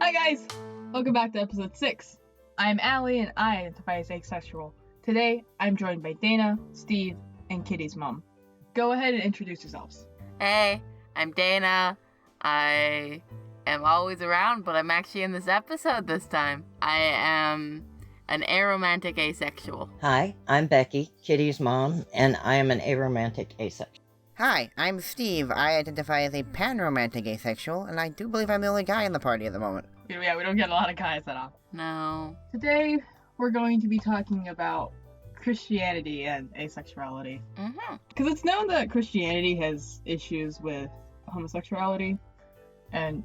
Hi guys! Welcome back to episode 6. I'm Allie and I identify as asexual. Today, I'm joined by Dana, Steve, and Kitty's mom. Go ahead and introduce yourselves. Hey, I'm Dana. I am always around, but I'm actually in this episode this time. I am an aromantic asexual. Hi, I'm Becky, Kitty's mom, and I am an aromantic asexual. Hi, I'm Steve. I identify as a pan-romantic asexual, and I do believe I'm the only guy in the party at the moment. Yeah, we don't get a lot of guys that often. No. Today, we're going to be talking about Christianity and asexuality. Because it's known that Christianity has issues with homosexuality and,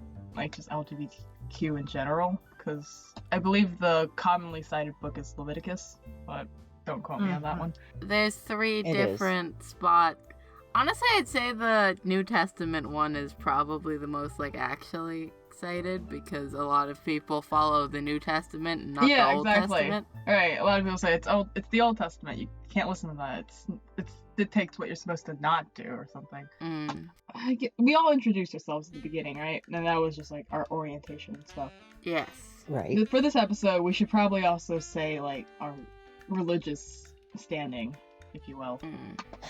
just LGBTQ in general. Because I believe the commonly cited book is Leviticus, but don't quote me on that one. There's three different spots. Honestly, I'd say the New Testament one is probably the most, actually cited, because a lot of people follow the New Testament and not the Old Testament. Right, a lot of people say it's the Old Testament. You can't listen to that. It dictates what you're supposed to not do or something. We all introduced ourselves at the beginning, right? And that was just, our orientation and stuff. Yes. Right. For this episode, we should probably also say, our religious standing, if you will.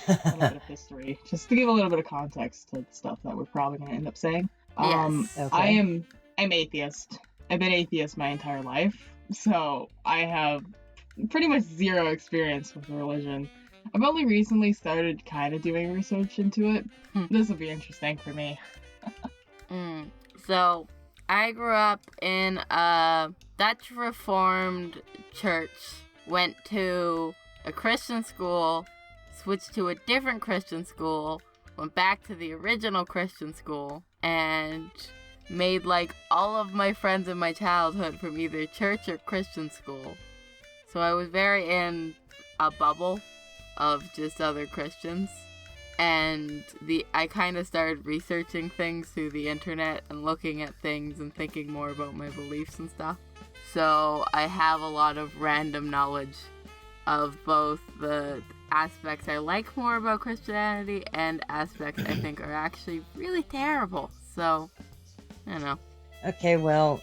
A little bit of history, just to give a little bit of context to stuff that we're probably going to end up saying. Yes. Okay. I'm atheist. I've been atheist my entire life, so I have pretty much zero experience with religion. I've only recently started kind of doing research into it. This will be interesting for me. So, I grew up in a Dutch Reformed church, went to a Christian school, switched to a different Christian school, went back to the original Christian school, and made all of my friends in my childhood from either church or Christian school. So I was very in a bubble of just other Christians. And I kind of started researching things through the internet and looking at things and thinking more about my beliefs and stuff. So I have a lot of random knowledge of both the aspects I like more about Christianity and aspects I think are actually really terrible. So, I don't know. Okay, well,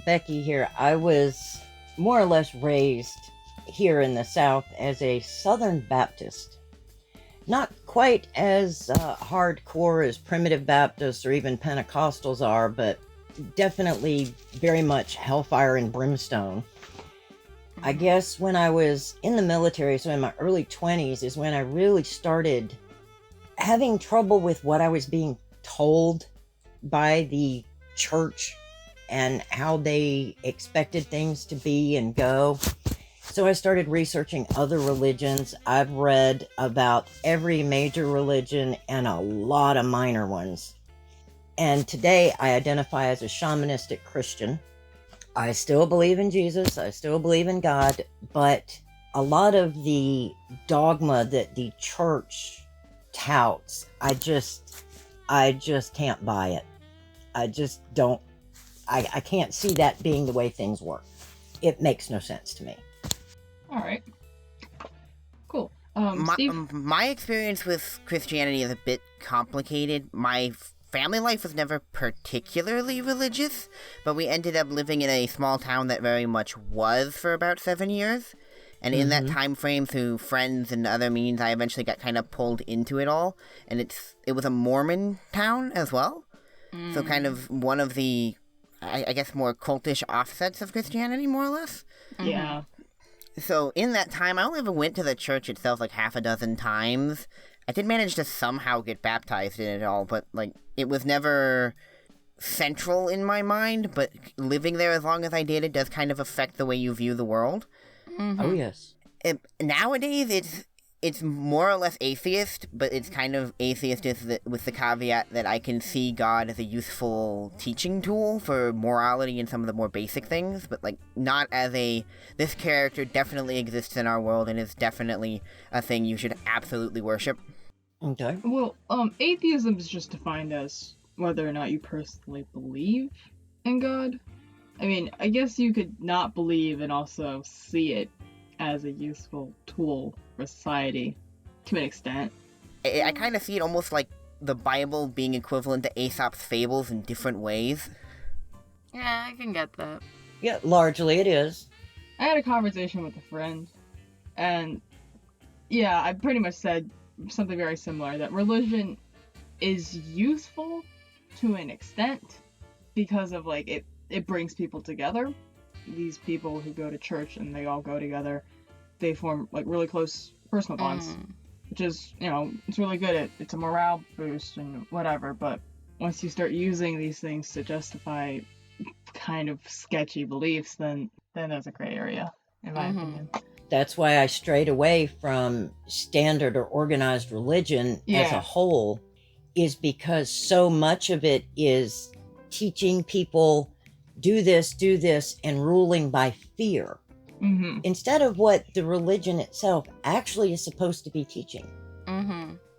Becky here. I was more or less raised here in the South as a Southern Baptist. Not quite as hardcore as Primitive Baptists or even Pentecostals are, but definitely very much hellfire and brimstone. I guess when I was in the military, so in my early 20s, is when I really started having trouble with what I was being told by the church and how they expected things to be and go. So I started researching other religions. I've read about every major religion and a lot of minor ones. And today I identify as a shamanistic Christian. I still believe in Jesus, I still believe in God, but a lot of the dogma that the church touts, I just can't buy it. I just don't, I can't see that being the way things work. It makes no sense to me. Alright. Cool. My, Steve? my experience with Christianity is a bit complicated. My family life was never particularly religious, but we ended up living in a small town that very much was for about 7 years. And in that time frame, through friends and other means, I eventually got kind of pulled into it all. And it was a Mormon town as well. So kind of one of the, I guess, more cultish offsets of Christianity, more or less. Yeah. So in that time, I only ever went to the church itself half a dozen times. I did manage to somehow get baptized in it all, but, it was never central in my mind, but living there as long as I did, it does kind of affect the way you view the world. Oh, yes. Nowadays, it's more or less atheist, but it's kind of atheist with the caveat that I can see God as a useful teaching tool for morality and some of the more basic things, but, not as this character definitely exists in our world and is definitely a thing you should absolutely worship. Okay. Well, atheism is just defined as whether or not you personally believe in God. I mean, I guess you could not believe and also see it as a useful tool for society, to an extent. I kind of see it almost like the Bible being equivalent to Aesop's fables in different ways. Yeah, I can get that. Yeah, largely it is. I had a conversation with a friend, and yeah, I pretty much said something very similar, that religion is useful to an extent because of, like, it brings people together. These people who go to church and they all go together, they form, like, really close personal bonds, which is, you know, it's really good. It's a morale boost and whatever, but once you start using these things to justify kind of sketchy beliefs, then there's a gray area, in my opinion. That's why I strayed away from standard or organized religion as a whole, is because so much of it is teaching people do this, and ruling by fear. Instead of what the religion itself actually is supposed to be teaching.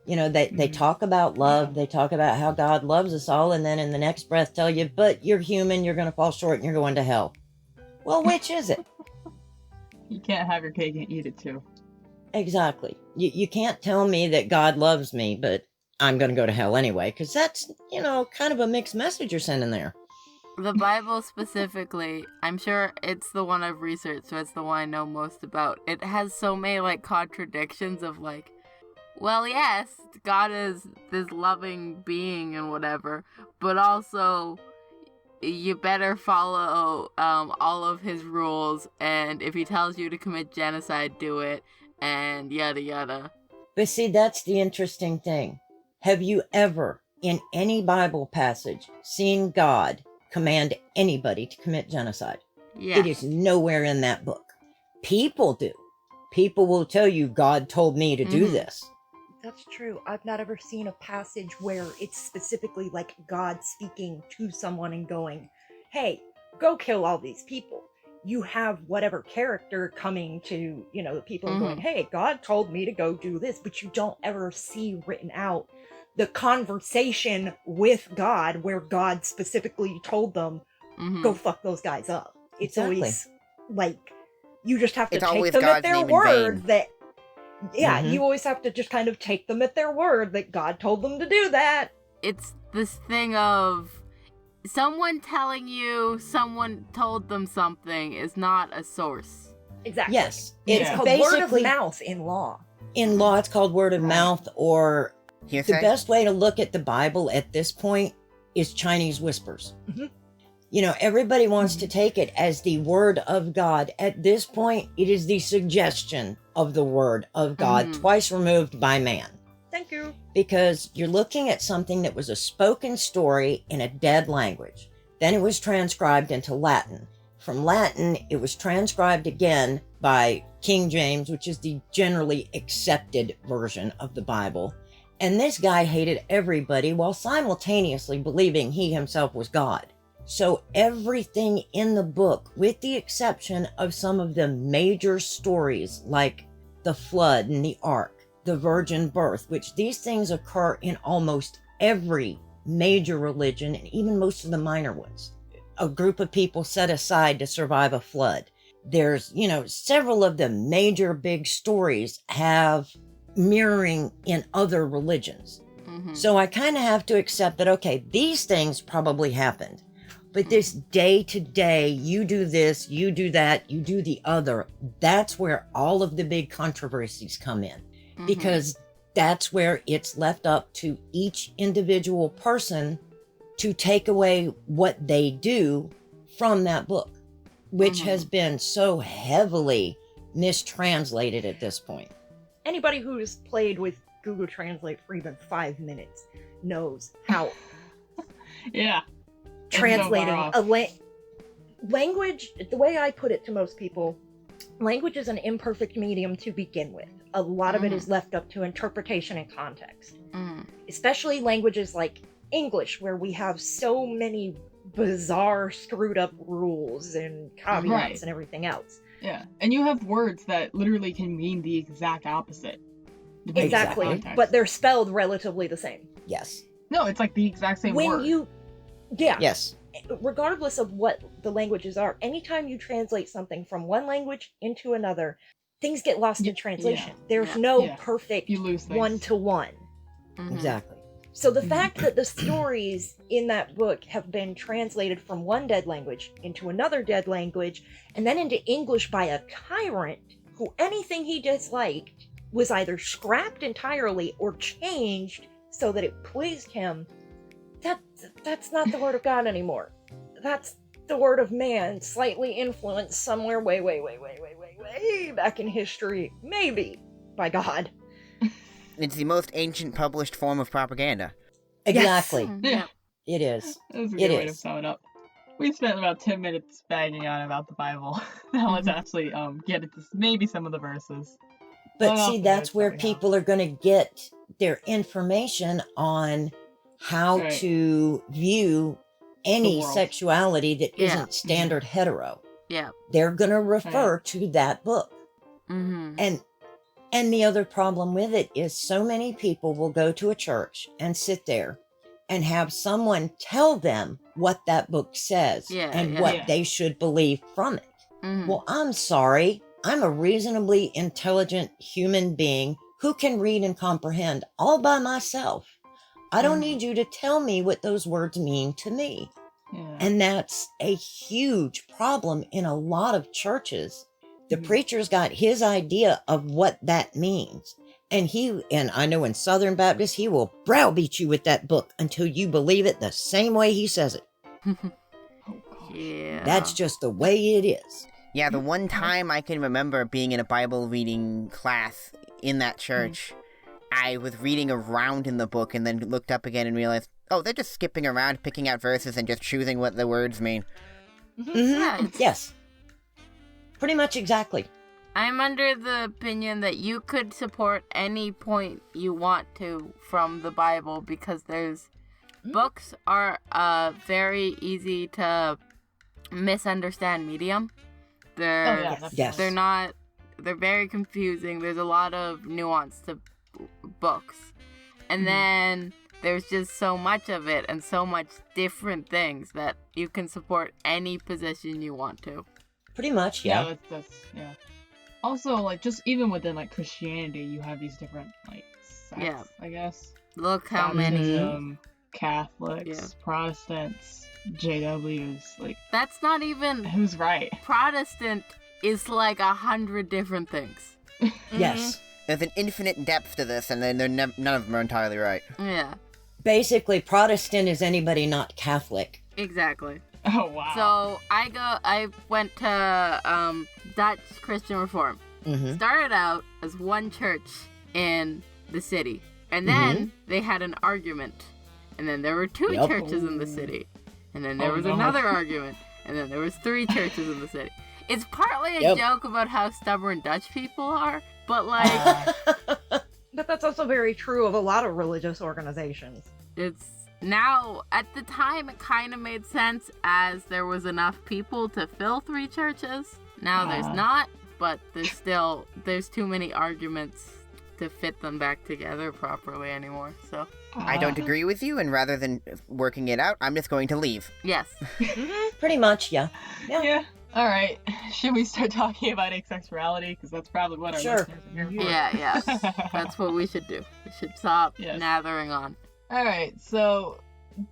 You know, they talk about love, they talk about how God loves us all, and then in the next breath tell you, but you're human, you're going to fall short, and you're going to hell. Well, which is it? You can't have your cake and eat it too. Exactly. You can't tell me that God loves me, but I'm going to go to hell anyway, because that's, you know, kind of a mixed message you're sending there. The Bible specifically, I'm sure it's the one I've researched, so it's the one I know most about. It has so many, like, contradictions of, like, well, yes, God is this loving being and whatever, but also you better follow all of his rules, and if he tells you to commit genocide, do it, and yada yada. But see, that's the interesting thing. Have you ever, in any Bible passage, seen God command anybody to commit genocide? Yeah. It is nowhere in that book. People do. People will tell you, God told me to do this. That's true. I've not ever seen a passage where it's specifically like God speaking to someone and going, hey, go kill all these people. You have whatever character coming to, you know, the people and going, hey, God told me to go do this, but you don't ever see written out the conversation with God where God specifically told them, go fuck those guys up. It's always like, you just have to take them at their word that, you always have to just kind of take them at their word that God told them to do that. It's this thing of someone telling you someone told them something is not a source. Exactly. Yes. It's called word of mouth in law. In law, it's called word of mouth, or the best way to look at the Bible at this point is Chinese whispers. You know, everybody wants to take it as the word of God. At this point, it is the suggestion of the word of God, twice removed by man. Thank you. Because you're looking at something that was a spoken story in a dead language. Then it was transcribed into Latin. From Latin, it was transcribed again by King James, which is the generally accepted version of the Bible. And this guy hated everybody while simultaneously believing he himself was God. So everything in the book, with the exception of some of the major stories like the flood and the ark, the virgin birth, which these things occur in almost every major religion and even most of the minor ones. A group of people set aside to survive a flood. There's, you know, several of the major big stories have mirroring in other religions. So I kind of have to accept that, okay, these things probably happened. But this day to day, you do this, you do that, you do the other, that's where all of the big controversies come in. Because that's where it's left up to each individual person to take away what they do from that book, which has been so heavily mistranslated at this point. Anybody who's played with Google Translate for even 5 minutes knows how translating a language, the way I put it to most people, language is an imperfect medium to begin with. A lot of it is left up to interpretation and context. Especially languages like English, where we have so many bizarre, screwed up rules and caveats and everything else. Yeah, and you have words that literally can mean the exact opposite. Exactly, but they're spelled relatively the same. Yes. No, it's like the exact same word. Yes. Regardless of what the languages are, anytime you translate something from one language into another, things get lost in translation. There's no perfect one-to-one. Exactly. So the fact that the stories in that book have been translated from one dead language into another dead language, and then into English by a tyrant who anything he disliked was either scrapped entirely or changed so that it pleased him, that's not the word of God anymore. That's the word of man, slightly influenced somewhere way back in history, maybe by God. It's the most ancient published form of propaganda. Exactly. Yeah. It is. That's a good way to sum it up. We spent about 10 minutes bagging on about the Bible. Now let's actually get into maybe some of the verses. But see, that's where people are going to get their information on how to view any sexuality that isn't standard hetero. Yeah. They're going to refer to that book. Mm-hmm. And the other problem with it is so many people will go to a church and sit there and have someone tell them what that book says and what they should believe from it. Mm-hmm. Well, I'm sorry. I'm a reasonably intelligent human being who can read and comprehend all by myself. I don't need you to tell me what those words mean to me. Yeah. And that's a huge problem in a lot of churches. The preacher's got his idea of what that means. And I know in Southern Baptist, he will browbeat you with that book until you believe it the same way he says it. Yeah. That's just the way it is. Yeah, the one time I can remember being in a Bible reading class in that church, I was reading around in the book and then looked up again and realized, oh, they're just skipping around, picking out verses and just choosing what the words mean. Yes. Pretty much exactly. I'm under the opinion that you could support any point you want to from the Bible because books are a very easy to misunderstand medium. They're very confusing. There's a lot of nuance to books. And then there's just so much of it and so much different things that you can support any position you want to. Pretty much, yeah. Yeah. Also, like, just even within, like, Christianity, you have these different, like, sects, I guess. Look how many. Catholics, Protestants, JWs, like... That's not even... Who's right? Protestant is, like, 100 different things. Yes. There's an infinite depth to this, and then none of them are entirely right. Yeah. Basically, Protestant is anybody not Catholic. Exactly. Oh, wow. So I went to Dutch Christian Reform. Started out as one church in the city. And then they had an argument. And then there were two churches in the city. And then there was another argument. And then there was 3 churches in the city. It's partly a joke about how stubborn Dutch people are. But like... But that's also very true of a lot of religious organizations. It's... Now, at the time, it kind of made sense as there was enough people to fill 3 churches. Now there's not, but there's too many arguments to fit them back together properly anymore, so. I don't agree with you, and rather than working it out, I'm just going to leave. Yes. Pretty much, yeah. Yeah. Alright. Should we start talking about asexuality? Because that's probably what our listeners are here for. Yeah. That's what we should do. We should stop nathering on. Alright, so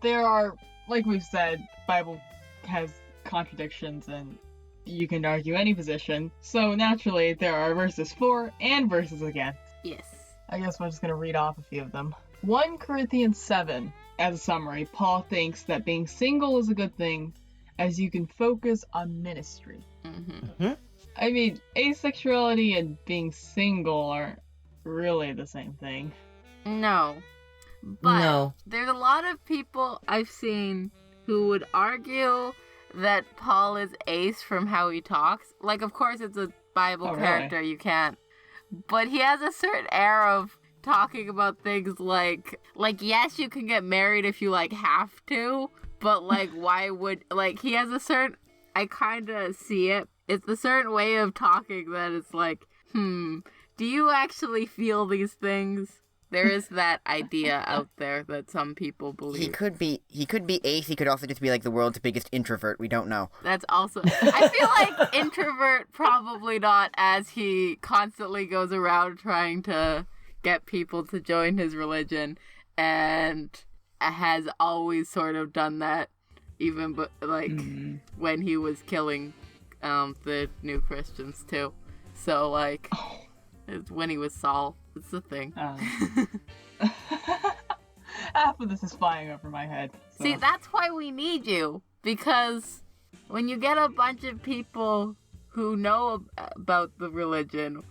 there are, like we've said, Bible has contradictions and you can argue any position. So naturally, there are verses for and verses against. Yes. I guess we're just going to read off a few of them. 1 Corinthians 7, as a summary, Paul thinks that being single is a good thing as you can focus on ministry. I mean, asexuality and being single aren't really the same thing. No. But there's a lot of people I've seen who would argue that Paul is ace from how he talks. Like, of course, it's a Bible character, you can't. But he has a certain air of talking about things like, yes, you can get married if you, like, have to, but, like, why would, like, he has a certain, I kind of see it. It's a certain way of talking that it's like, do you actually feel these things? There is that idea out there that some people believe. He could be ace. He could also just be like the world's biggest introvert. We don't know. That's also... I feel like introvert probably not, as he constantly goes around trying to get people to join his religion. and has always sort of done that, even when he was killing the new Christians too. So it's when he was Saul. It's the thing. Half of this is flying over my head. So. See, that's why we need you, because when you get a bunch of people who know about the religion,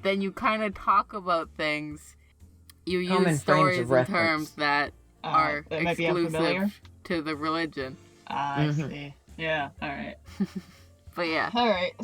then you kind of talk about things. You use stories and terms that are exclusive to the religion. I see. Yeah, alright. But yeah. Alright.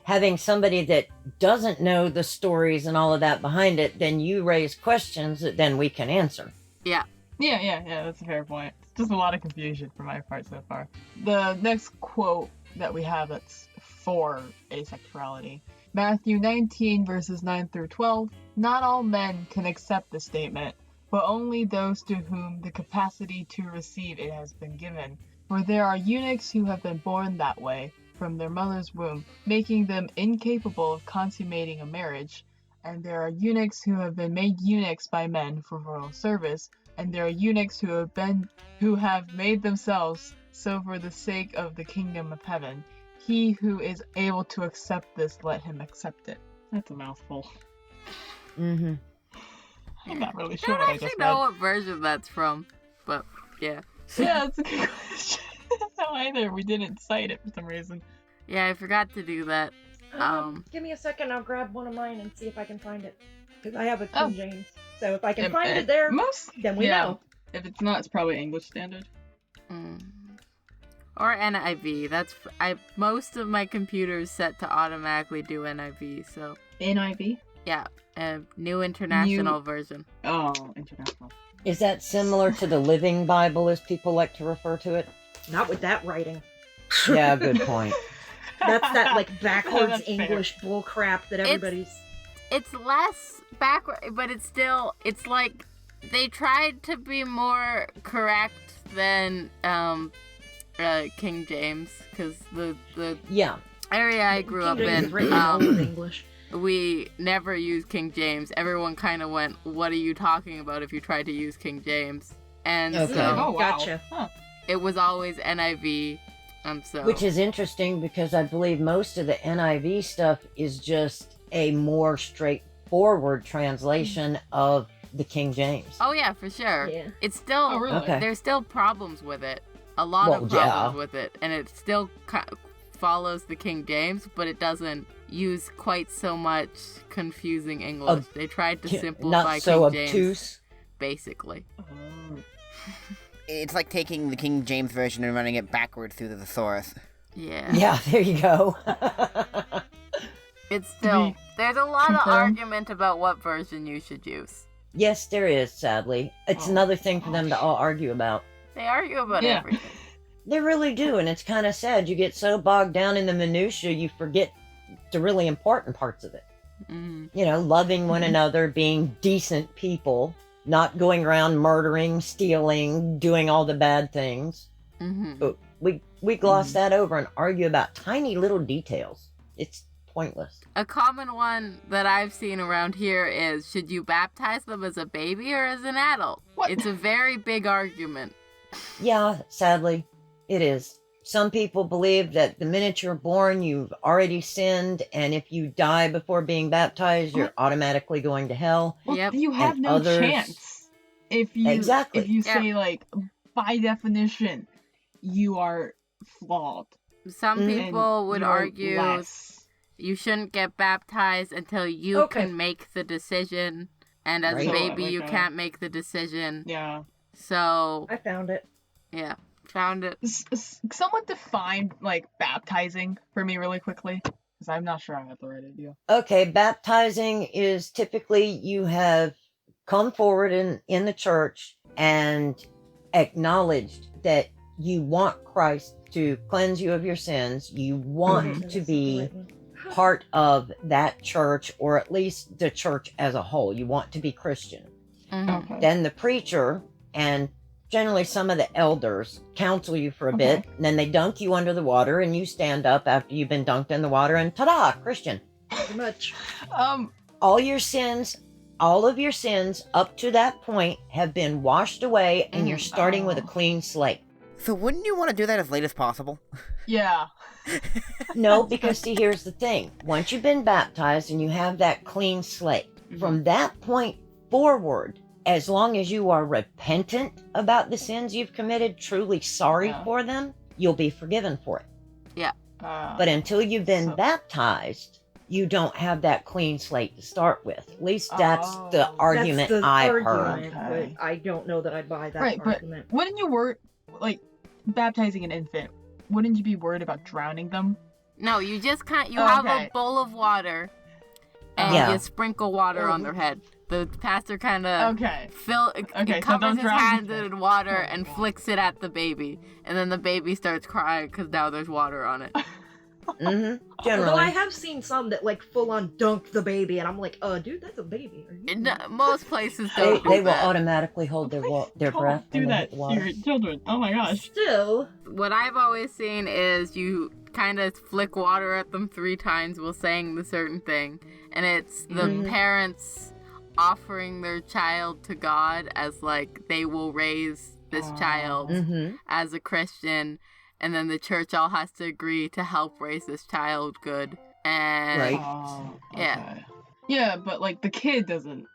Having somebody that doesn't know the stories and all of that behind it, then you raise questions that then we can answer. Yeah. Yeah, that's a fair point. It's just a lot of confusion for my part so far. The next quote that we have that's for asexuality. Matthew 19 verses 9 through 12. Not all men can accept the statement, but only those to whom the capacity to receive it has been given. For there are eunuchs who have been born that way, from their mother's womb, making them incapable of consummating a marriage. And there are eunuchs who have been made eunuchs by men for royal service, and there are eunuchs who have made themselves so for the sake of the kingdom of heaven. He who is able to accept this, let him accept it. That's a mouthful. Mm-hmm. I'm not really sure I what don't I actually just know read. what version that's from, but yeah. Yeah, that's a good question. No, either. We didn't cite it for some reason. Yeah, I forgot to do that. Give me a second, I'll grab one of mine and see if I can find it. Because I have a King James. So if I can find it there, then we know. If it's not, it's probably English Standard. Or NIV. Most of my computer is set to automatically do NIV, so. NIV? Yeah, New International Version. Oh, international. Is that similar to the Living Bible, as people like to refer to it? Not with that writing. Yeah, good point. That's that backwards That's English bullcrap that everybody's. It's less backward, but it's like they tried to be more correct than King James, because the area I grew up in, English. We never used King James. Everyone kind of went, "What are you talking about?" if you tried to use King James, and okay. so Oh, wow. Gotcha. Huh. it was always NIV. So Which is interesting because I believe most of the NIV stuff is just a more straightforward translation of the King James. Oh yeah, for sure. Yeah. It's still Oh, really? Okay. There's still problems with it. A lot of problems with it, and it still follows the King James, but it doesn't use quite so much confusing English. They tried to simplify Not so King obtuse. James, basically. Oh. It's like taking the King James version and running it backwards through the thesaurus. Yeah. Yeah, there you go. It's still there's a lot of confirm? argument about what version you should use. Yes, there is, sadly. It's another thing for them to all argue about. They argue about everything. They really do, and it's kind of sad. You get so bogged down in the minutiae, you forget the really important parts of it. Mm-hmm. You know, loving one another, being decent people, not going around murdering, stealing, doing all the bad things. Mm-hmm. But we gloss that over and argue about tiny little details. It's pointless. A common one that I've seen around here is, should you baptize them as a baby or as an adult? What? It's a very big argument. Yeah, sadly, it is. Some people believe that the minute you're born, you've already sinned, and if you die before being baptized, you're automatically going to hell. Well, Yep. you have And no others- chance. If you Exactly. if you say by definition, you are flawed. Some people would you're argue less. you shouldn't get baptized until you can make the decision, and as Right. a baby you Okay. can't make the decision. Yeah. So, I found it. yeah, found it. Someone define baptizing for me really quickly, because I'm not sure I have the right idea. Okay, baptizing is typically you have come forward in the church and acknowledged that you want Christ to cleanse you of your sins. You want to be part of that church, or at least the church as a whole. You want to be Christian. Mm-hmm. Okay. Then the preacher and generally some of the elders counsel you for a bit, and then they dunk you under the water, and you stand up after you've been dunked in the water, and ta-da, Christian. Pretty much. All your sins All of your sins up to that point have been washed away, and you're starting with a clean slate. So wouldn't you want to do that as late as possible? Yeah. No, because see, here's the thing. Once you've been baptized and you have that clean slate, from that point forward, as long as you are repentant about the sins you've committed, truly sorry for them, you'll be forgiven for it. Yeah. But until you've been baptized, you don't have that clean slate to start with. At least that's the argument I've heard. But I don't know that I buy that argument. But wouldn't you worry, like, baptizing an infant, wouldn't you be worried about drowning them? No, you just have a bowl of water, and you sprinkle water on their head. The pastor kind of covers his hands in water and flicks it at the baby, and then the baby starts crying because now there's water on it. Generally. Although I have seen some that like full on dunk the baby, and I'm like, dude, that's a baby. Most places don't. They will automatically hold their breath. Do that to your children. Oh my gosh. Still, what I've always seen is you kind of flick water at them 3 times while saying the certain thing, and it's the parents offering their child to God as like they will raise this child as a Christian. And then the church all has to agree to help raise this child good. And yeah, but like the kid doesn't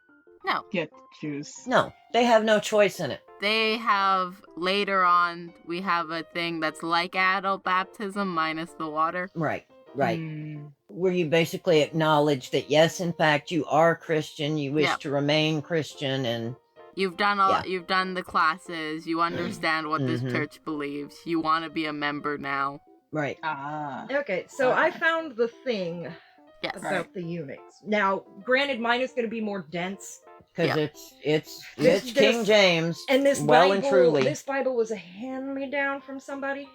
get to choose. No, they have no choice in it. They have, later on, we have a thing that's like adult baptism minus the water. Right. Where you basically acknowledge that yes, in fact, you are Christian, you wish to remain Christian, and you've done you've done the classes, you understand what this church believes, you want to be a member now. Right. Okay, so I found the thing about the eunuchs. Now, granted, mine is going to be more dense. Because it's King James, and this well Bible, and truly. This Bible was a hand-me-down from somebody.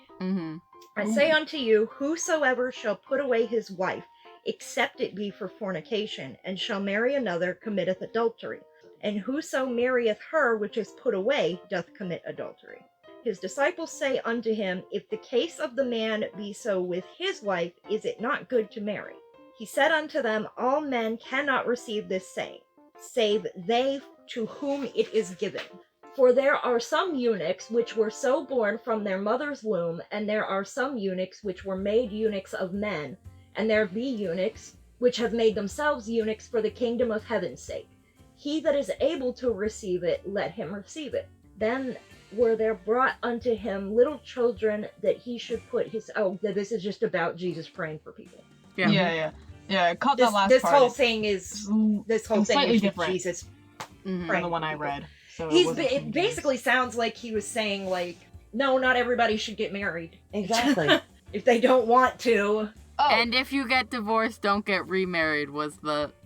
I say unto you, whosoever shall put away his wife, except it be for fornication, and shall marry another, committeth adultery. And whoso marrieth her which is put away doth commit adultery. His disciples say unto him, if the case of the man be so with his wife, is it not good to marry? He said unto them, all men cannot receive this saying, save they to whom it is given. For there are some eunuchs which were so born from their mother's womb, and there are some eunuchs which were made eunuchs of men, and there be eunuchs which have made themselves eunuchs for the kingdom of heaven's sake. He that is able to receive it, let him receive it. Then were there brought unto him little children, that he should put his... this is just about Jesus praying for people. Yeah, I caught that last this part. Whole thing is slightly different Jesus from the one I read. So it basically sounds like he was saying, like, no, not everybody should get married. Exactly. If they don't want to. And if you get divorced, don't get remarried.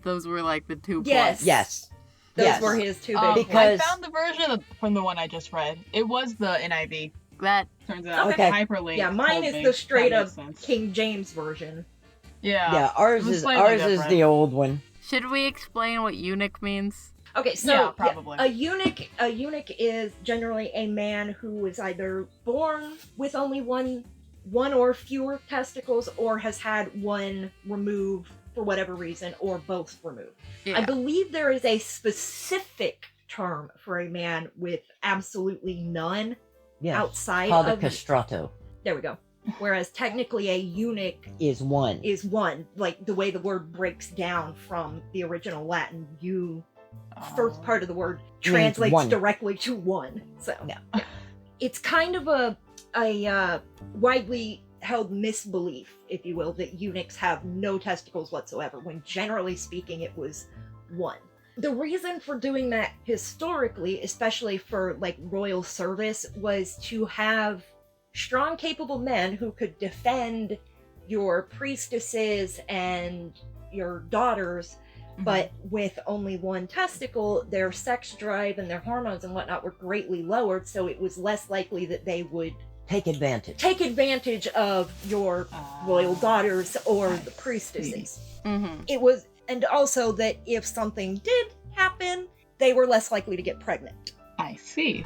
Those were like the 2 points. Yes. Those were his 2 big because I found the version from the one I just read. It was the NIV. That turns out hyperlink. Yeah, mine is the straight up King James version. Yeah, ours is the old one. Should we explain what eunuch means? Okay, so probably. A eunuch is generally a man who is either born with only one or fewer testicles, or has had one removed for whatever reason, or both removed. I believe there is a specific term for a man with absolutely none outside called of... a castrato. There we go. Whereas technically a eunuch is one, like the way the word breaks down from the original Latin. First part of the word translates directly to one. So it's kind of a widely held misbelief, if you will, that eunuchs have no testicles whatsoever, when generally speaking it was one. The reason for doing that historically, especially for like royal service, was to have strong, capable men who could defend your priestesses and your daughters, but with only one testicle, their sex drive and their hormones and whatnot were greatly lowered, so it was less likely that they would take advantage of your royal daughters or the priestesses. It was, and also that if something did happen, they were less likely to get pregnant. I see.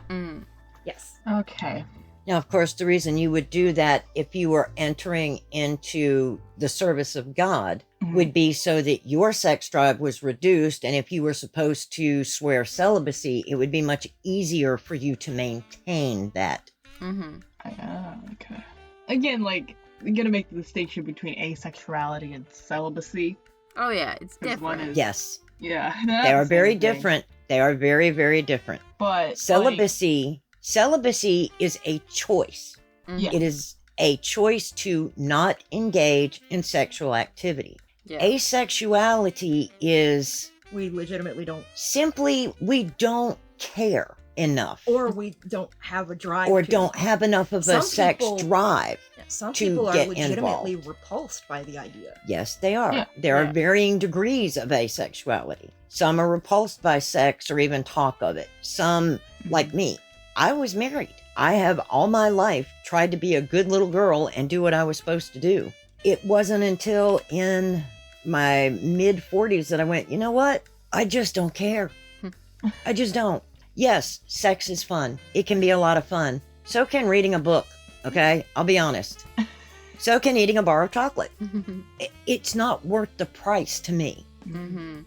Yes. Okay. Now, of course, the reason you would do that if you were entering into the service of God would be so that your sex drive was reduced. And if you were supposed to swear celibacy, it would be much easier for you to maintain that. Okay. Again, like, you gotta make the distinction between asexuality and celibacy. Oh, yeah, it's different. Yes. Yeah. They are very different. They are very, very different. But celibacy is a choice. Yeah. It is a choice to not engage in sexual activity. Yeah. Asexuality is We legitimately don't. simply we don't care enough. Or we don't have a drive. Or to. don't have enough of Some a sex people- drive. Some to people are get legitimately involved. repulsed by the idea. Yes, they are. Yeah. There are Yeah. varying degrees of asexuality. Some are repulsed by sex or even talk of it. Some, like me, I was married. I have all my life tried to be a good little girl and do what I was supposed to do. It wasn't until in my mid 40s that I went, you know what? I just don't care. I just don't. Yes, sex is fun. It can be a lot of fun. So can reading a book. Okay, I'll be honest. So can eating a bar of chocolate. It's not worth the price to me.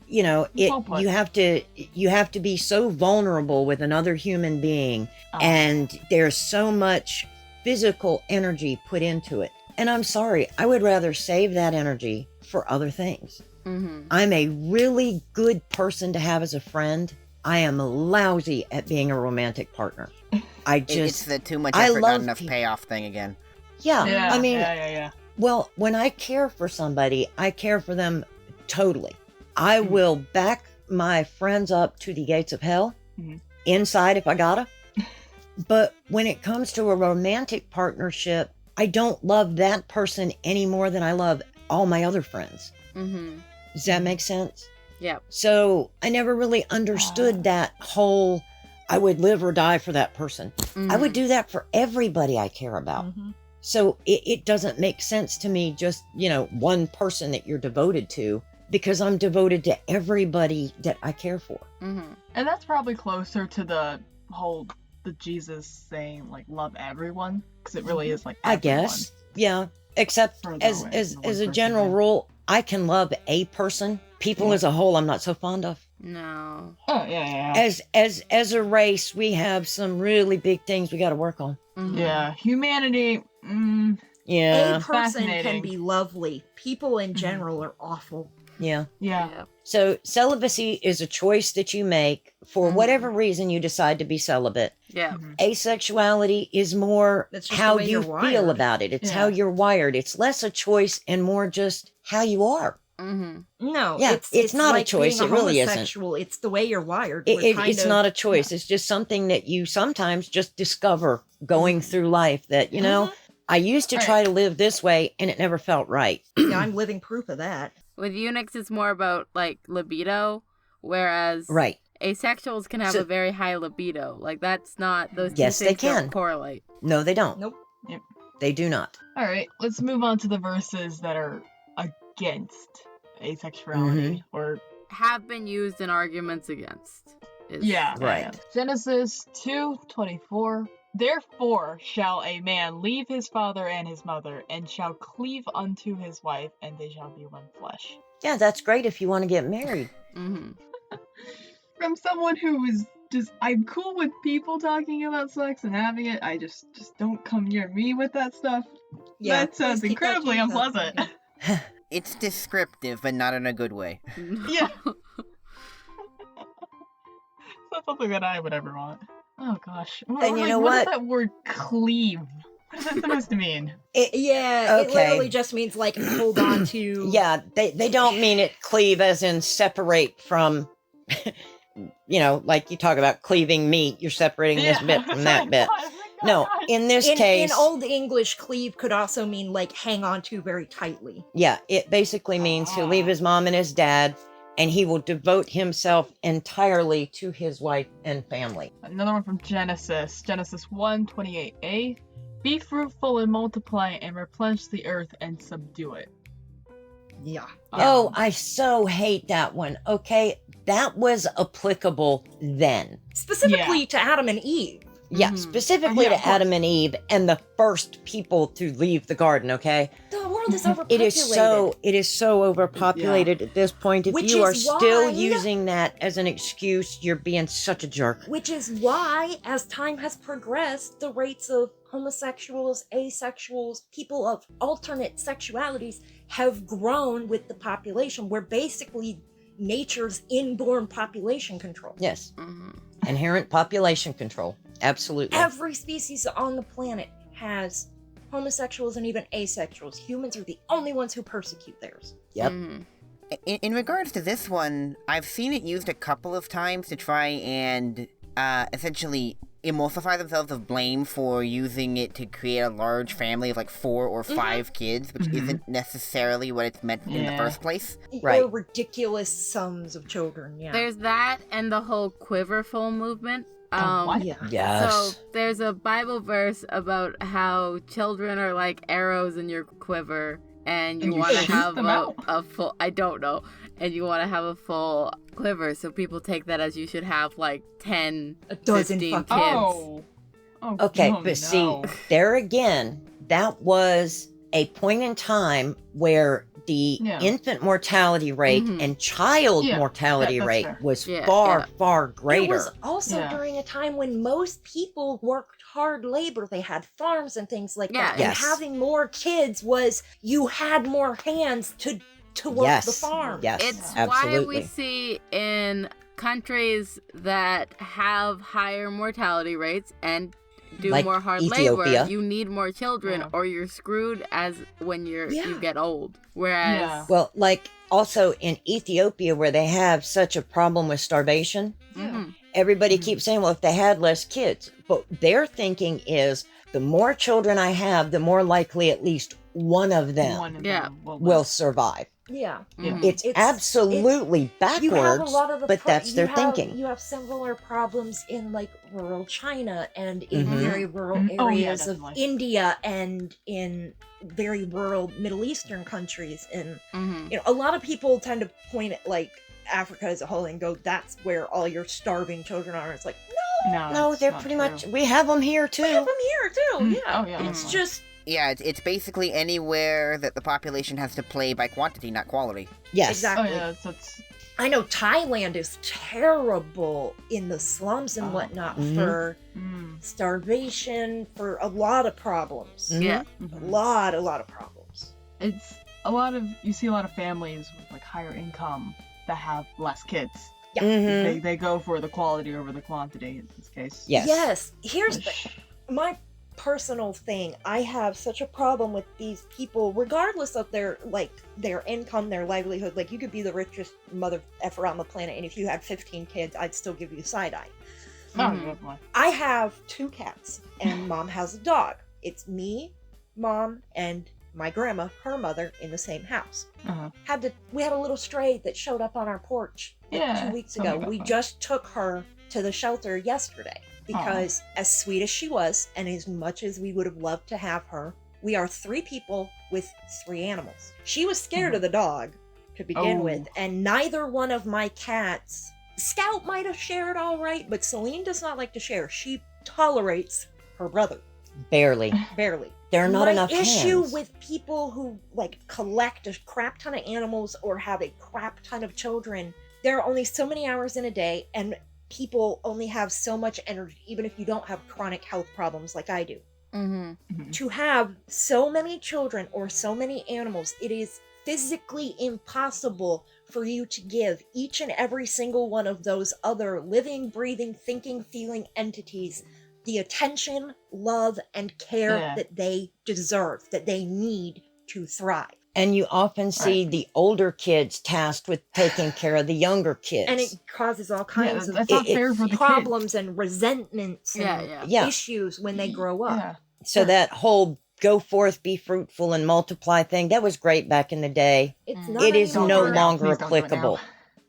You know, you have to be so vulnerable with another human being, and there's so much physical energy put into it. And I'm sorry, I would rather save that energy for other things. I'm a really good person to have as a friend. I am lousy at being a romantic partner. It's the too much effort, not enough payoff thing again. Yeah, I mean, yeah. well, when I care for somebody, I care for them totally. I will back my friends up to the gates of hell, inside if I gotta. But when it comes to a romantic partnership, I don't love that person any more than I love all my other friends. Does that make sense? Yeah. So I never really understood that whole, I would live or die for that person. I would do that for everybody I care about. So it doesn't make sense to me just, one person that you're devoted to, because I'm devoted to everybody that I care for. And that's probably closer to the Jesus saying, like, love everyone, because it really is like everyone. I guess. Yeah. Except as a general rule, I can love a person. People as a whole, I'm not so fond of. No. Oh, yeah. As a race, we have some really big things we got to work on. Yeah. Humanity, yeah. A person can be lovely. People in general are awful. Yeah. Yeah. So celibacy is a choice that you make for whatever reason you decide to be celibate. Yeah. Asexuality is more That's just how the way you you're feel wired. about it. It's how you're wired. It's less a choice and more just how you are. No, Yeah, it's not like a choice. being It really isn't. homosexual. It's the way you're wired. It's not a choice. It's just something that you sometimes just discover going through life that, I used to try to live this way and it never felt right. Yeah, I'm living proof of that. With eunuchs, it's more about, like, libido, whereas asexuals can have a very high libido. Like, that's not, those two things don't correlate. No, they don't. Nope. Yep. They do not. All right, let's move on to the verses that are against asexuality or have been used in arguments against. Right. Genesis 2:24. Therefore shall a man leave his father and his mother, and shall cleave unto his wife, and they shall be one flesh. Yeah, that's great if you want to get married. From someone who is just, I'm cool with people talking about sex and having it. I just don't come near me with that stuff. Yeah, that sounds please keep that incredibly to yourself. unpleasant. It's descriptive, but not in a good way. Yeah. It's not something that I would ever want. Oh gosh. And you know what? What is that word cleave? What is that supposed to mean? It literally just means, like, hold on to. Yeah, they don't mean it cleave as in separate from, like you talk about cleaving meat, you're separating this bit from that bit. No, in this case. In Old English, cleave could also mean, like, hang on to very tightly. Yeah, it basically means he'll leave his mom and his dad, and he will devote himself entirely to his wife and family. Another one from Genesis 1:28a. Be fruitful and multiply and replenish the earth and subdue it. Yeah. Oh, I so hate that one. Okay, that was applicable then. Specifically to Adam and Eve. Yeah, Mhm. specifically Yeah, of to course. Adam and Eve and the first people to leave the garden, okay? The world is overpopulated. It is so overpopulated at this point. If Which you are is still why- using that as an excuse, you're being such a jerk. Which is why, as time has progressed, the rates of homosexuals, asexuals, people of alternate sexualities have grown with the population. We're basically nature's inborn population control. Yes, Mhm. inherent population control. Absolutely. Every species on the planet has homosexuals and even asexuals. Humans are the only ones who persecute theirs. Yep. Mhm. In regards to this one, I've seen it used a couple of times to try and essentially emulsify themselves of blame for using it to create a large family of like 4 or 5 kids, which isn't necessarily what it's meant in the first place. Right. Or ridiculous sums of children, yeah. There's that and the whole quiverful movement. What? Yeah. Yes. So there's a Bible verse about how children are like arrows in your quiver, and you And you want to shoot have them out. a full. I don't know, and you want to have a full quiver. So people take that as you should have like 10, A dozen 15 fucking- kids. Oh. Okay, no, but see, no. there again, that was a point in time where the Yeah. infant mortality rate Mhm. and child Yeah, mortality that's rate fair. was Yeah, far, yeah. far greater. It was also Yeah. during a time when most people worked hard labor. They had farms and things like Yeah. that. Yes. And having more kids was you had more hands to work Yes. the farm. Yes, It's absolutely. why we see in countries that have higher mortality rates and do Like more hard Ethiopia. labor, you need more children Yeah. or you're screwed as when Yeah. you get old. Whereas Yeah. Well, like also in Ethiopia, where they have such a problem with starvation, mhm. everybody Mhm. keeps saying, well, if they had less kids. But their thinking is the more children I have, the more likely at least one of them One of Yeah. them will survive. Yeah. Yeah. Mhm. It's absolutely You have a backwards, lot of the but that's their thinking. You have similar problems in like rural China and in Mhm. very rural Mhm. Oh, yeah, areas of definitely. India and in very rural Middle Eastern countries. And Mhm. you know, a lot of people tend to point at like Africa as a whole and go, "That's where all your starving children are." It's like, No, No, that's they're not pretty true. much, we have them here we too. have them here too. Mm. Yeah, Oh, yeah, it's definitely. just Yeah, it's basically anywhere that the population has to play by quantity, not quality. Yes. exactly. Oh, yeah, that's I know Thailand is terrible in the slums and Oh. whatnot Mhm. for mm, starvation, for a lot of problems. Mhm. Yeah. A mhm. lot of problems. It's you see a lot of families with like higher income that have less kids. Yeah. Mhm. They go for the quality over the quantity in this case. Yes. Yes. Here's Which- my personal thing. I have such a problem with these people, regardless of their income, their livelihood. Like, you could be the richest mother effer on the planet, and if you had 15 kids, I'd still give you side eye. Oh, Mhm. definitely. I have 2 cats, and mom has a dog. It's me, mom, and my grandma, her mother, in the same house. Uh-huh. We had a little stray that showed up on our porch like Yeah, 2 weeks tell me ago. about We that. just took her to the shelter yesterday because, as sweet as she was, and as much as we would have loved to have her, we are 3 people with 3 animals. She was scared of the dog to begin Oh. with, and neither one of my cats. Scout might have shared all right, but Celine does not like to share. She tolerates her brother Barely. barely. There are not My enough issue hands. with people who like collect a crap ton of animals or have a crap ton of children, there are only so many hours in a day, and people only have so much energy, even if you don't have chronic health problems like I do. Mhm. Mhm. To have so many children or so many animals, it is physically impossible for you to give each and every single one of those other living, breathing, thinking, feeling entities the attention, love, and care Yeah. that they deserve, that they need to thrive. And you often see the older kids tasked with taking care of the younger kids. And it causes all kinds of that's not it- fair for the problems and resentments and Yeah. Yeah. issues when they grow up. Yeah. So that whole go forth, be fruitful, and multiply thing, that was great back in the day. It's Mm. not It is Don't no do it now. longer Please don't do it now. applicable.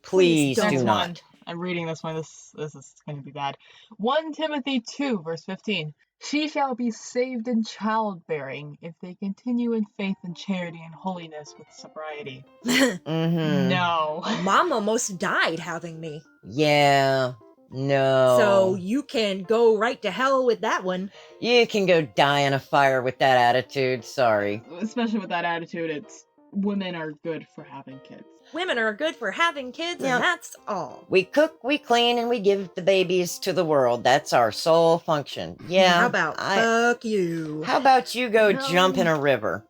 Please don't. do Next not. one. I'm reading this one. This is going to be bad. 1 Timothy 2, verse 15. She shall be saved in childbearing if they continue in faith and charity and holiness with sobriety. Mm-hmm. No. Mom almost died having me. Yeah. No. So you can go right to hell with that one. You can go die in a fire with that attitude. Sorry. Especially with that attitude, it's women are good for having kids. Women are good for having kids, Yeah. and that's all. We cook, we clean, and we give the babies to the world. That's our sole function. Yeah. How about fuck you? How about you go No. jump in a river?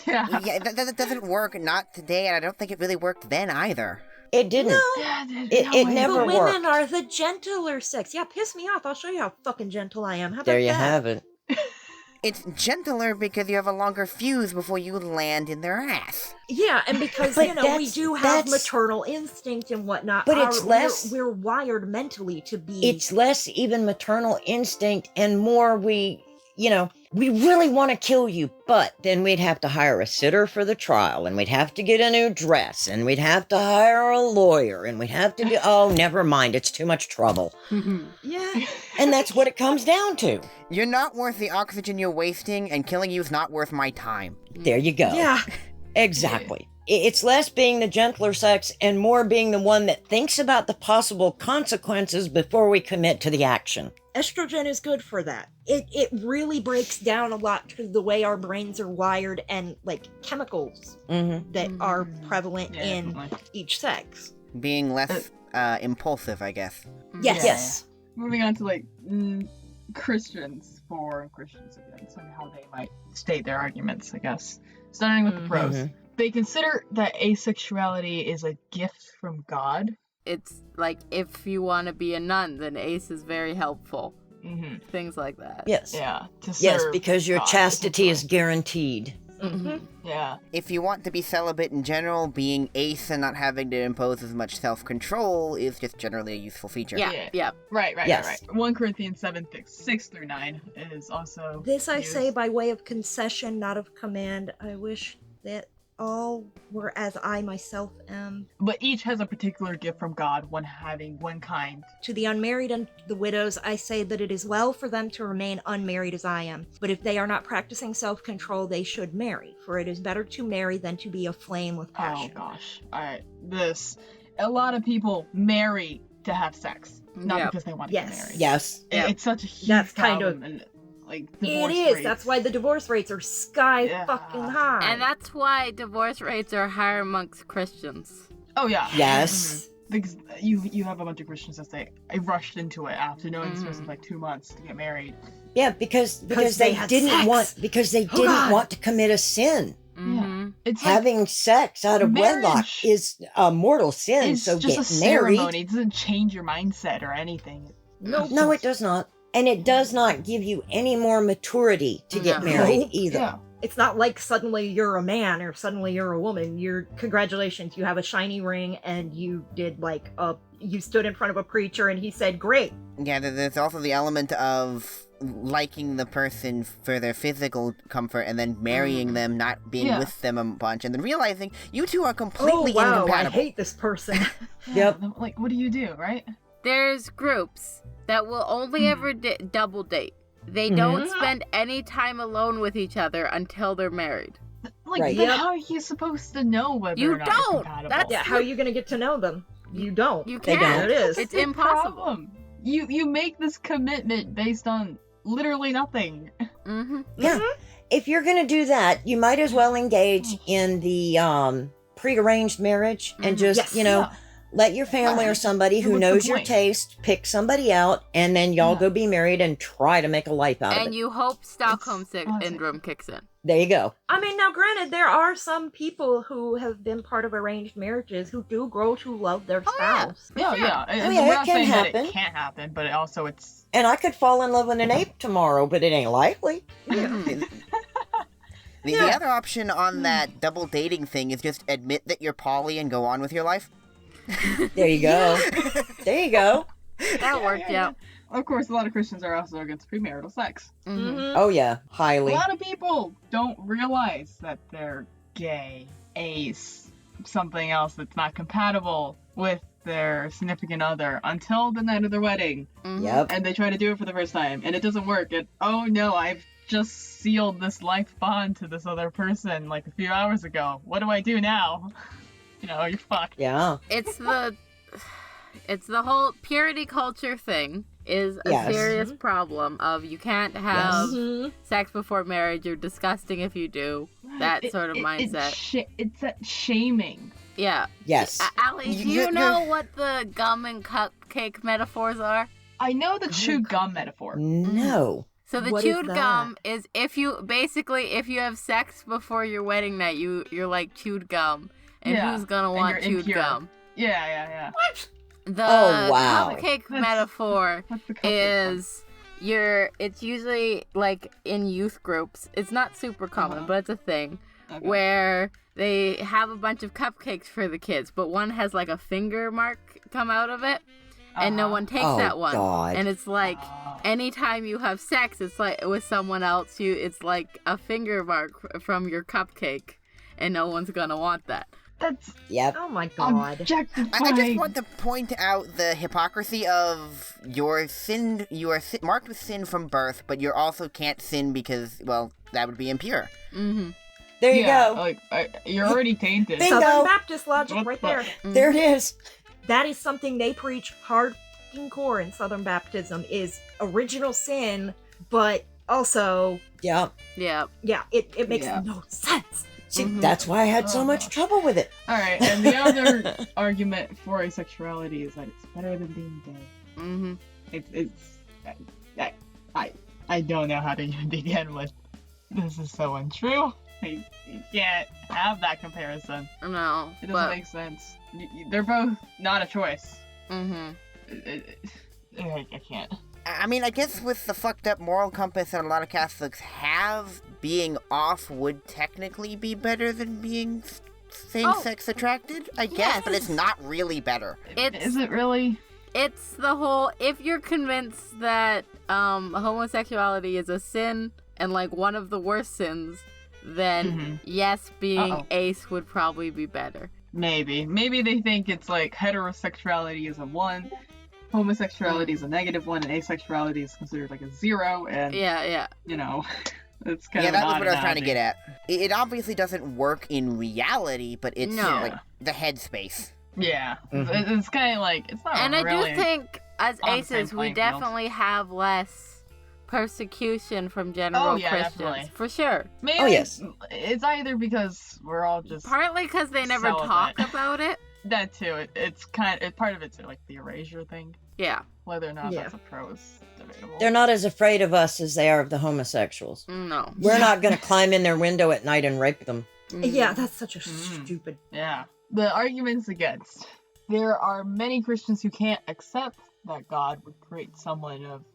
Yeah. Yeah, that doesn't work. Not today, and I don't think it really worked then either. It didn't. No. Yeah, It way. never The women worked. are the gentler sex. Yeah, piss me off. I'll show you how fucking gentle I am. How about There you that? have it. It's gentler because you have a longer fuse before you land in their ass. Yeah, and because, But you know, we that's- do have that's- maternal instinct and whatnot. But it's less- We're wired mentally to be... It's less even maternal instinct and more we really want to kill you, but then we'd have to hire a sitter for the trial, and we'd have to get a new dress, and we'd have to hire a lawyer, and we'd have to do, oh, never mind, it's too much trouble. Yeah. And that's what it comes down to. You're not worth the oxygen you're wasting, and killing you is not worth my time. There you go. Yeah. Exactly. It's less being the gentler sex and more being the one that thinks about the possible consequences before we commit to the action. Estrogen is good for that. It really breaks down a lot to the way our brains are wired and, like, chemicals Mm-hmm. that are prevalent Yeah, in definitely. each sex. Being less impulsive, I guess. Yes. Yeah. Yes. Moving on to Christians for Christians again, so how they might state their arguments, I guess. Starting with the pros. Mhm. They consider that asexuality is a gift from God. It's like, if you want to be a nun, then Ace is very helpful. Mm-hmm. Things like that. Yes. Yeah. To Yes, serve because your God, chastity is essentially. guaranteed. Mm-hmm. Yeah. If you want to be celibate in general, being ace and not having to impose as much self-control is just generally a useful feature. Yeah, Yeah. yeah. Right. Yes. Right. 1 Corinthians 7:6-9 is also. This I used. say by way of concession, not of command. I wish that all were as I myself am. But each has a particular gift from God, one having one kind. To the unmarried and the widows, I say that it is well for them to remain unmarried as I am. But if they are not practicing self-control, they should marry. For it is better to marry than to be aflame with Oh passion. gosh. Alright. A lot of people marry to have sex, not Yep. because they want to Yes. get married. Yes. Yep. It's such a huge That's kind of- problem, and like It divorce is. rates. That's why the divorce rates are sky Yeah. fucking high. And that's why divorce rates are higher amongst Christians. Oh yeah. Yes. Because you have a bunch of Christians that say I rushed into it after knowing this Mhm. person for like 2 months to get married. Yeah, because Because they they had didn't sex. want Oh, God. want to commit a sin. Mm-hmm. It's like, Having sex out of wedlock marriage is a mortal sin. it's So just get a married. ceremony. It doesn't change your mindset or anything. Nope. No, it does not. And it does not give you any more maturity to get No. married Nope. either. Yeah. It's not like suddenly you're a man or suddenly you're a woman. Congratulations, you have a shiny ring and you did you stood in front of a preacher and he said, great. Yeah, there's also the element of liking the person for their physical comfort and then marrying them, not being Yeah. with them a bunch, and then realizing you two are Oh, completely wow, I incompatible. hate this person. Yep. Like, what do you do, right? There's groups that will only ever double date. They Mhm. don't spend any time alone with each other until they're married. Like, Right. then Yep. how are you supposed to know whether You or not don't. you're compatible? That's- Yeah, how are you going to get to know them? You don't. You They can't. don't. There it is. It's the impossible. problem. You make this commitment based on literally nothing. Mm-hmm. Yeah. If you're going to do that, you might as well engage in the prearranged marriage and Mhm. just, Yes. let your family or somebody who What's the knows your point? taste pick somebody out, and then y'all Yeah. go be married and try to make a life out of And it. you hope Stockholm honestly- syndrome kicks in. There you go. I mean, now granted, there are some people who have been part of arranged marriages who do grow to love their Oh, yeah. spouse. Yeah, Sure. yeah. yeah, We're it not can saying that happen. it can't happen, but also it's And I could fall in love with an ape tomorrow, but it ain't likely. Mhm. The other option on that double dating thing is just admit that you're poly and go on with your life. There you go. There you go. That worked out. Of course, a lot of Christians are also against premarital sex. Mhm. Mhm. Oh, yeah. A Highly. lot of people don't realize that they're gay, ace, something else that's not compatible with their significant other until the night of their wedding. Mhm. Yep. And they try to do it for the first time, and it doesn't work. And oh no, I've just sealed this life bond to this other person like a few hours ago. What do I do now? You're fucked. Yeah. It's the It's the whole purity culture thing is a Yes. serious problem of you can't have Mhm. sex before marriage, you're disgusting if you do, that sort of mindset. It's that shaming. Yeah. Yes. Allie, do you know what the gum and cupcake metaphors are? I know the chewed gum metaphor. No. So the What is chewed that? gum is if you have sex before your wedding night, you're like chewed gum. And Yeah, who's gonna and want you're chewed impure. gum? Yeah. What? The Oh, wow. cupcake That's- metaphor What's the cupcake is it's usually like in youth groups. It's not super common, but it's a thing one? Okay. where they have a bunch of cupcakes for the kids, but one has like a finger mark come out of it, and no one takes Oh, that one. God. And it's like anytime you have sex, it's like with someone else, it's like a finger mark from your cupcake, and no one's gonna want that. That's Yep. Oh my god. objectifying. I just want to point out the hypocrisy of you are marked with sin from birth, but you also can't sin because, well, that would be impure. Mm-hmm. There you go. Like, you're already tainted. Bingo. Southern Baptist logic What right the- there. There it is. That is something they preach hard core in Southern Baptism is original sin, but also, Yep. Yeah. yeah, it makes Yeah. no sense. See, Mhm. that's why I had so much trouble with it. All right, and the other argument for asexuality is that it's better than being gay. Mm-hmm. I don't know how to even begin with. This is so untrue. You can't have that comparison. No. It doesn't make sense. They're both not a choice. Mm-hmm. I can't. I mean, I guess with the fucked up moral compass that a lot of Catholics have, being off would technically be better than being same-sex attracted, I guess, but it's not really better. Is it really? It's the whole, if you're convinced that homosexuality is a sin and like one of the worst sins, then yes, being ace would probably be better. Maybe they think it's like heterosexuality is a 1, homosexuality is a -1, and asexuality is considered like a 0, and Yeah. you know, it's kind Yeah, of that an was odd what I was trying to analogy. get at. It obviously doesn't work in reality, but it's No. like the headspace. Yeah, Mhm. it's kind of like it's not And really. I do think as on the same aces, we playing field. definitely have less persecution from general Oh, yeah, Christians. definitely. For sure. Maybe Oh, yes. It's either because we're all just Partly because they never talk celibate. about it. that too. It's kind of part of it's like the erasure thing. Yeah. Whether or not Yeah. that's a pro is debatable. They're not as afraid of us as they are of the homosexuals. No. We're not going to climb in their window at night and rape them. Yeah, that's such a Mm. stupid. Yeah. The arguments against. There are many Christians who can't accept that God would create someone of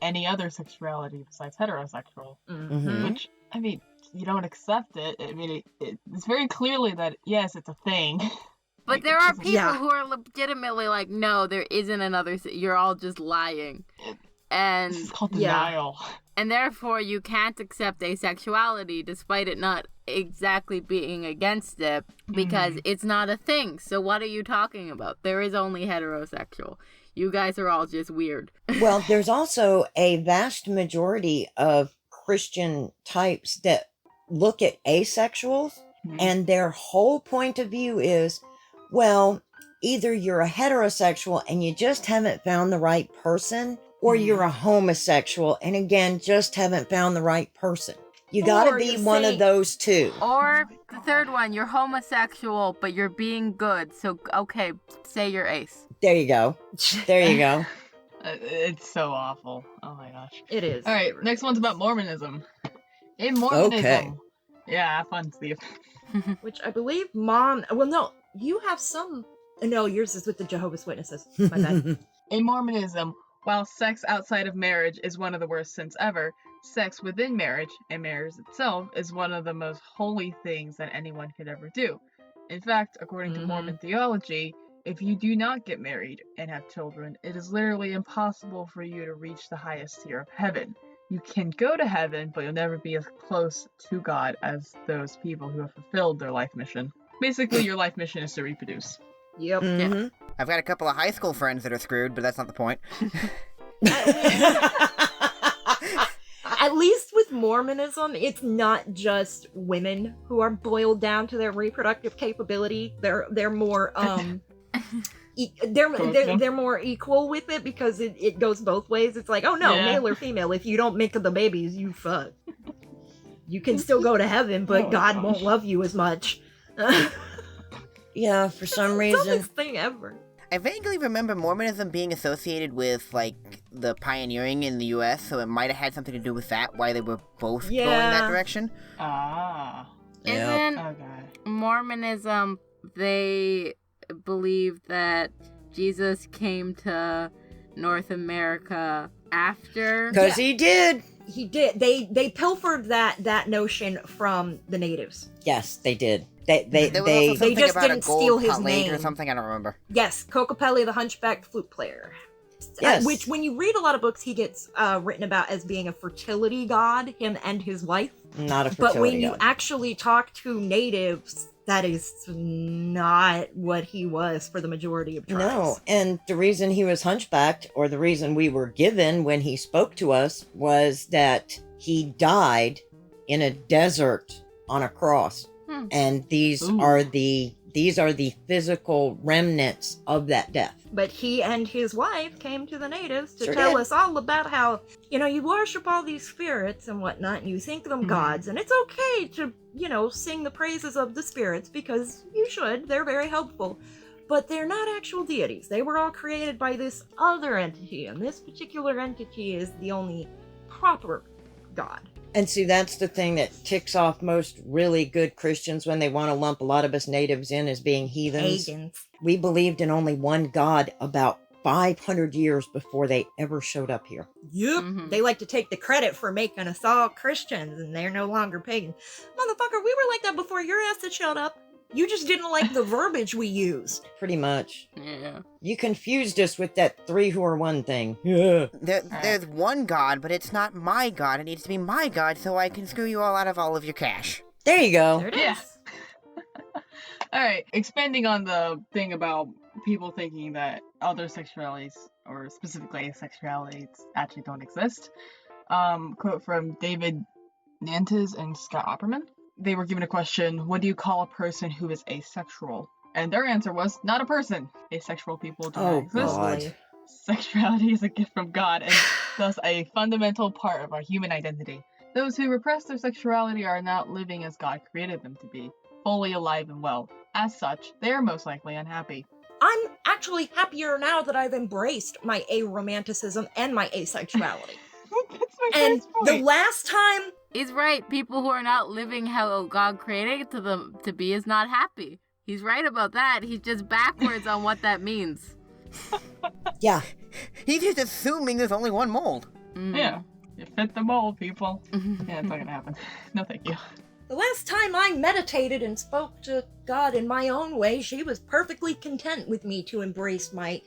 any other sexuality besides heterosexual. Mhm. Which, I mean, you don't accept it. I mean, it's very clearly that, yes, it's a thing. But Like, there it are doesn't- people Yeah. who are legitimately like, no, there isn't another. You're all just lying. And This is called Yeah. denial. and therefore you can't accept asexuality despite it not exactly being against it because it's not a thing. So what are you talking about? There is only heterosexual. You guys are all just weird. Well, there's also a vast majority of Christian types that look at asexuals, Mhm. and their whole point of view is, well, either you're a heterosexual and you just haven't found the right person, or you're a homosexual and again just haven't found the right person. You gotta Or be you one say- of those two. Or the third one, you're homosexual, but you're being good. So, okay, say you're ace. There you go. There you go. It's so awful. Oh my gosh. It is. All right, next one's about Mormonism. In Mormonism. Okay. Yeah, have fun, Steve. Which I believe well, no, you have some. No, yours is with the Jehovah's Witnesses. My bad. In Mormonism, while sex outside of marriage is one of the worst sins ever, sex within marriage, and marriage itself, is one of the most holy things that anyone could ever do. In fact, according to Mhm. Mormon theology, if you do not get married and have children, it is literally impossible for you to reach the highest tier of heaven. You can go to heaven, but you'll never be as close to God as those people who have fulfilled their life mission. Basically, your life mission is to reproduce. Yep. Mhm. I've got a couple of high school friends that are screwed, but that's not the point. At least with Mormonism, it's not just women who are boiled down to their reproductive capability. They're more they're more equal with it because it goes both ways. It's like, oh no, male or female. If you don't make the babies, you fuck. You can still go to heaven, but God won't love you as much. Yeah, for some It's the reason. dumbest thing ever. I vaguely remember Mormonism being associated with, like, the pioneering in the U.S., so it might have had something to do with that, why they were both going that direction. Ah. Isn't Okay. Mormonism, they believe that Jesus came to North America after? Because he did. He did. They pilfered that notion from the natives. Yes, they did. They There was also something just about didn't a gold steal his plate name. or something, I don't remember. Yes, Kokopelli, the hunchbacked flute player. Yes. Which, when you read a lot of books, he gets written about as being a fertility god, him and his wife. not a fertility But when you god. actually talk to natives, that is not what he was for the majority of tribes. No, and the reason he was hunchbacked, or the reason we were given when he spoke to us, was that he died in a desert on a cross. And these are the physical remnants of that death. But he and his wife came to the natives to Sure tell did. us all about how, you worship all these spirits and whatnot, and you think them gods, and it's okay to, sing the praises of the spirits, because you should. They're very helpful. But they're not actual deities. They were all created by this other entity, and this particular entity is the only proper god. And see, that's the thing that ticks off most really good Christians when they want to lump a lot of us natives in as being heathens. Pagans. We believed in only one God about 500 years before they ever showed up here. Yep. Mhm. They like to take the credit for making us all Christians, and they're no longer pagan. Motherfucker, we were like that before your ass had showed up. You just didn't like the verbiage we used. Pretty much. Yeah. You confused us with that three who are one thing. Yeah. There's one god, but it's not my god. It needs to be my god so I can screw you all out of all of your cash. There you go. There it is. Yeah. Alright, expanding on the thing about people thinking that other sexualities, or specifically asexualities, actually don't exist. Quote from David Nantes and Scott Opperman. They were given a question, what do you call a person who is asexual? And their answer was, not a person. Asexual people do not Oh, exist. God. Sexuality is a gift from God and thus a fundamental part of our human identity. Those who repress their sexuality are not living as God created them to be, fully alive and well. As such, they are most likely unhappy. I'm actually happier now that I've embraced my aromanticism and my asexuality. That's my And first the point. last time, He's right. People who are not living how God created them to be is not happy. He's right about that. He's just backwards on what that means. Yeah. He's just assuming there's only one mold. Yeah, you fit the mold, people. Yeah, it's not gonna happen. No, thank you. the last time I meditated and spoke to God in my own way, she was perfectly content with me to embrace my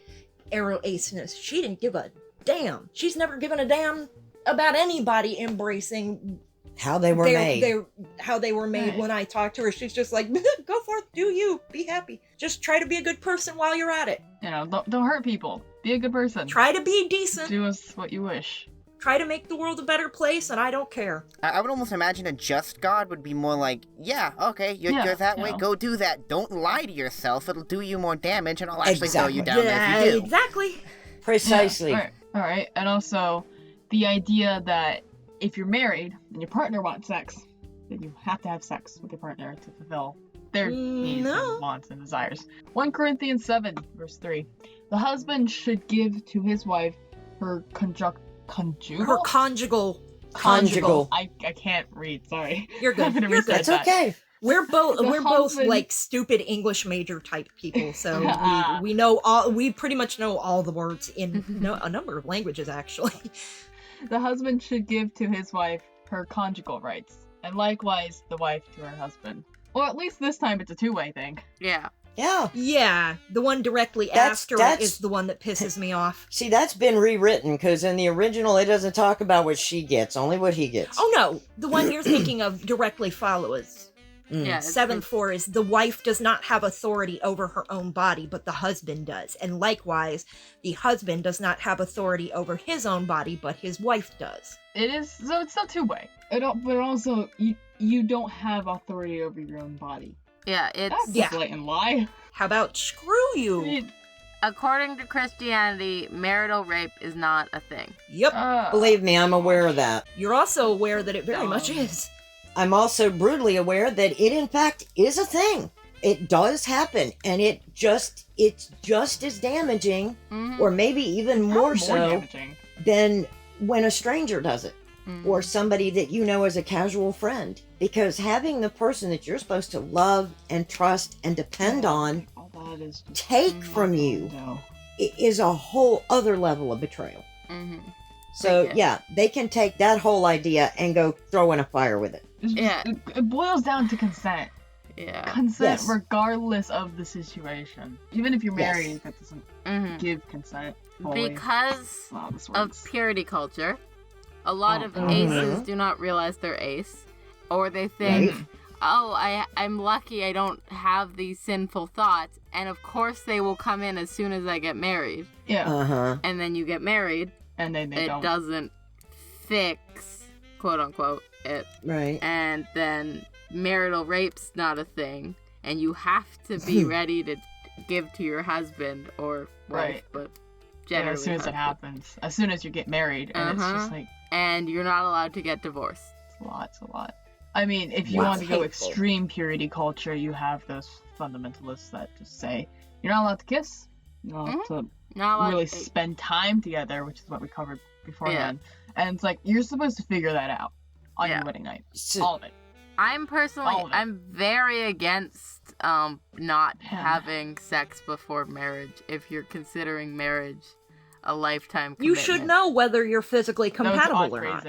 aro-aceness. She didn't give a damn. She's never given a damn about anybody embracing How they were made. how they were made. Right. When I talk to her, she's just like, go forth, do you, be happy. Just try to be a good person while you're at it. You know, don't hurt people. Be a good person. Try to be decent. Do us what you wish. Try to make the world a better place, and I don't care. I would almost imagine a just god would be more like, yeah, okay, you're that way, yeah. go do that. Don't lie to yourself, it'll do you more damage, and I'll actually throw you Exactly. down there if you do. Exactly. Precisely. Yeah, all right. And also, the idea that if you're married and your partner wants sex, then you have to have sex with your partner to fulfill their needs no. and wants and desires. 1 Corinthians 7, verse 3. The husband should give to his wife her conjugal? Her conjugal. Conjugal. I can't read, sorry. You're good. I'm gonna You're reset good. That's okay. We're both The both husband- like stupid English major type people, so Ah. we know all. We pretty much know all the words in a number of languages, actually. The husband should give to his wife her conjugal rights, and likewise the wife to her husband. Or at least this time it's a two-way thing. Yeah. Yeah. Yeah, the one directly That's- after that's- it is the one that pisses me off. See, that's been rewritten because in the original it doesn't talk about what she gets, only what he gets. Oh no, the one you're thinking of directly follows. Mm. Yeah. it's 7:4 is the wife does not have authority over her own body, but the husband does. And likewise, the husband does not have authority over his own body, but his wife does. It is, so it's still two-way. But also, you don't have authority over your own body. Yeah, it's That's Yeah. a blatant lie. How about screw you? according to Christianity, marital rape is not a thing. Yep. Believe me, I'm aware of that. You're also aware that it very much is. I'm also brutally aware that it, in fact, is a thing. It does happen, and it's just as damaging, or maybe even more so, damaging than when a stranger does it, or somebody that you know as a casual friend. Because having the person that you're supposed to love and trust and depend on take from you is a whole other level of betrayal. So yeah, they can take that whole idea and go throw in a fire with it. It boils down to consent. Yeah. Consent regardless of the situation. Even if you're married, that doesn't give consent. Fully. Because of purity culture, a lot of aces do not realize they're ace. Or they think, I'm lucky I don't have these sinful thoughts. And of course they will come in as soon as I get married. Yeah. And then you get married. And then it doesn't fix, quote unquote, it. Right. And then marital rape's not a thing. And you have to be ready to give to your husband or wife, but generally as soon as it happens. As soon as you get married. And it's just like... And you're not allowed to get divorced. It's a lot. I mean, if you want to go extreme purity culture, you have those fundamentalists that just say, you're not allowed to kiss. You're not allowed to really spend time together, which is what we covered beforehand. And it's like, you're supposed to figure that out on your wedding night. All of it. I'm very against not having sex before marriage if you're considering marriage a lifetime commitment. You should know whether you're physically compatible or not.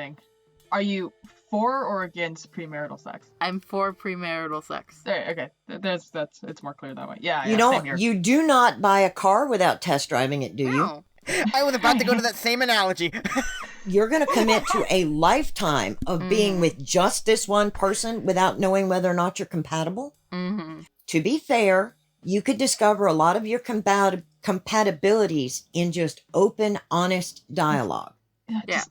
Are you for or against premarital sex? I'm for premarital sex. Okay, it's more clear that way. Yeah, You do not buy a car without test driving it, do you? I was about to go to that same analogy. You're going to commit to a lifetime of being with just this one person without knowing whether or not you're compatible? To be fair, you could discover a lot of your compatibilities in just open, honest dialogue.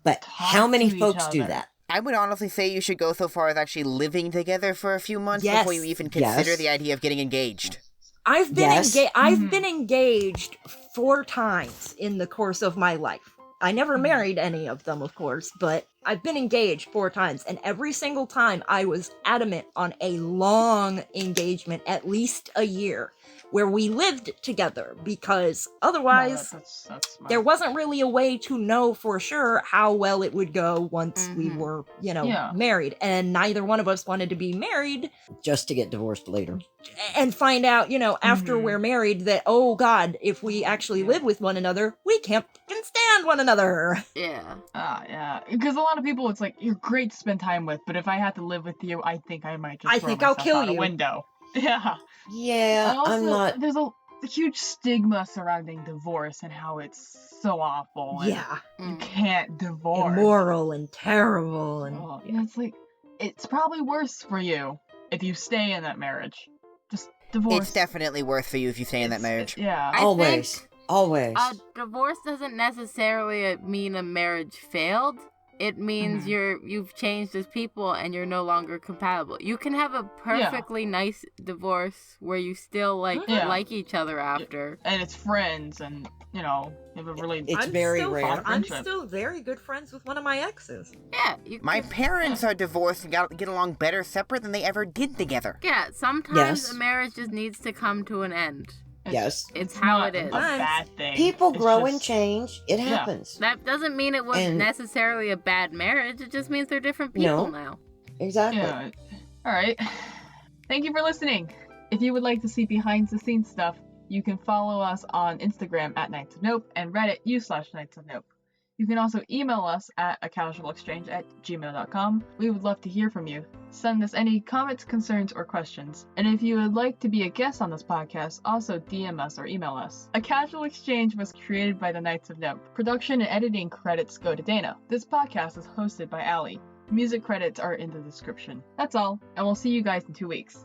But how many folks do that? I would honestly say you should go so far as actually living together for a few months before you even consider the idea of getting engaged. I've been engaged 4 times in the course of my life. I never married any of them, of course, but I've been engaged 4 times, and every single time I was adamant on a long engagement, at least a year, where we lived together, because otherwise there wasn't really a way to know for sure how well it would go once we were, married, and neither one of us wanted to be married just to get divorced later and find out, after we're married that, oh God, if we actually live with one another, we can't stand one another. Yeah. Because a lot of people, it's like, you're great to spend time with, but if I had to live with you, I think I might just throw myself out a window. Yeah, also, I'm not... There's a huge stigma surrounding divorce and how it's so awful. And you can't divorce. Immoral and terrible. And it's like, it's probably worse for you if you stay in that marriage. Just divorce. It's definitely worse for you if you stay in that marriage. Always. A divorce doesn't necessarily mean a marriage failed. It means you've changed as people and you're no longer compatible. You can have a perfectly nice divorce where you still like each other after. And it's friends and, you have a really... It's very rare. I'm still very good friends with one of my exes. Yeah. My parents are divorced and get along better separate than they ever did together. Yeah, sometimes a marriage just needs to come to an end. It's how it is. A bad thing. People grow and change. It happens. That doesn't mean it was necessarily a bad marriage. It just means they're different people now. Exactly. Yeah. All right. Thank you for listening. If you would like to see behind the scenes stuff, you can follow us on Instagram at knightsofknope and Reddit /knightsofknope. You can also email us at acasualexchange@gmail.com. We would love to hear from you. Send us any comments, concerns, or questions. And if you would like to be a guest on this podcast, also DM us or email us. A Casual Exchange was created by the Knights of Nope. Production and editing credits go to Dana. This podcast is hosted by Allie. Music credits are in the description. That's all, and we'll see you guys in 2 weeks.